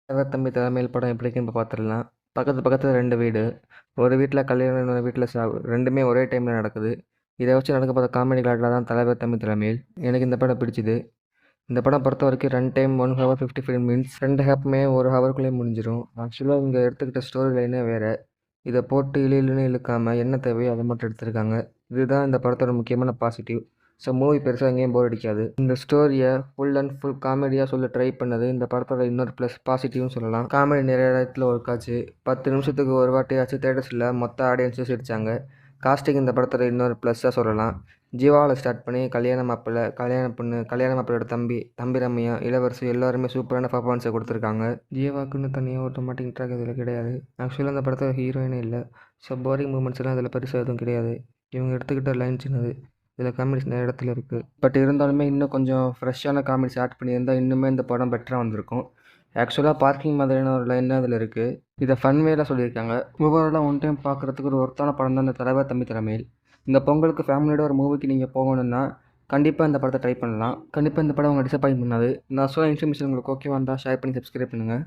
தலைவர் தம்பி தலைமையில் படம் எப்படி இருக்குன்னு இப்போ பார்த்துடலாம். பக்கத்தில் 2 வீடு. ஒரு வீட்டில் கல்யாணம், இன்னொரு வீட்டில் சாவு. 2மே ஒரே டைமில் நடக்குது. இதை வச்சு நடக்க போகிற காமெடி காட்டில் தான் தலைவர் தம்பி தலைமையில். எனக்கு இந்த படம் பிடிச்சிது. இந்த படம் பொறுத்த வரைக்கும் ரன் டைம் 1 ஹவர் 55 மினிட்ஸ். 2 ஹாப்புமே 1 ஹவருக்குள்ளேயே முடிஞ்சிடும். ஆக்சுவலாக இங்கே எடுத்துக்கிட்ட ஸ்டோரி லைனே வேறு. இதை போட்டு இழுன்னு இழுக்காமல் என்ன தேவையோ அதை மட்டும் எடுத்திருக்காங்க. இதுதான் இந்த படத்தோட முக்கியமான பாசிட்டிவ். ஸோ மூவி பெருசாக எங்கேயும் போர் அடிக்காது. இந்த ஸ்டோரியை ஃபுல் அண்ட் ஃபுல் காமெடியாக சொல்ல ட்ரை பண்ணது இந்த படத்தோட இன்னொரு ப்ளஸ் பாசிட்டிவ்னு சொல்லலாம். காமெடி நிறைய இடத்துல ஒர்க் ஆச்சு. 10 நிமிஷத்துக்கு ஒரு வாட்டியாச்சு தேட்டர்ஸில் மொத்த ஆடியன்ஸும் சிரித்தாங்க. காஸ்டிங் இந்த படத்தோட இன்னொரு ப்ளஸ்ஸாக சொல்லலாம். ஜீவாவில் ஸ்டார்ட் பண்ணி கல்யாண மாப்பிள்ளை, கல்யாண பொண்ணு, கல்யாண மாப்பிள்ளையோட தம்பி ரம்யா, இளவரசி எல்லாருமே சூப்பரான பர்ஃபார்மன்ஸை கொடுத்துருக்காங்க. ஜீவாக்குன்னு தனியாக ஒரு ரொமாட்டிக் ட்ராக் இதில் கிடையாது. ஆக்சுவலாக அந்த படத்தில் ஹீரோயினே இல்லை. ஸோ போரிங் மூமெண்ட்ஸ் எல்லாம் இதில் பெருசாக எதுவும் கிடையாது. இவங்க எடுத்துக்கிட்ட லைன் சின்னது. இதில் காமெடிஸ் நிறைய இடத்துல இருக்குது. பட் இருந்தாலுமே இன்னும் கொஞ்சம் ஃப்ரெஷ்ஷான காமெடிஸ் ஆட் பண்ணியிருந்தால் இன்னுமே இந்த படம் பெட்டராக வந்திருக்கும். ஆக்சுவலாக பார்க்கிங் மாதிரியான ஒரு லைன் தான் இதில் இருக்குது. இதை ஃபன் வேல சொல்லியிருக்காங்க. ஓவராலாக ஒன் டைம் பார்க்குறதுக்கு ஒரு ஒர்த்தான படம் தான் இந்த தலைவர் தம்பி தலைமையில். இந்த பொங்கலுக்கு ஃபேமிலியோட ஒரு மூவிக்கு நீங்கள் போகணுன்னா கண்டிப்பாக இந்த படத்தை ட்ரை பண்ணலாம். கண்டிப்பாக இந்த படம் உங்களை டிசப்பாயின்ட் பண்ணாது. நான் சொல்ல இன்ஃபர்மேஷன் உங்களுக்கு ஓகேவா இருந்தால் ஷேர் பண்ணி சப்ஸ்கிரைப் பண்ணுங்கள்.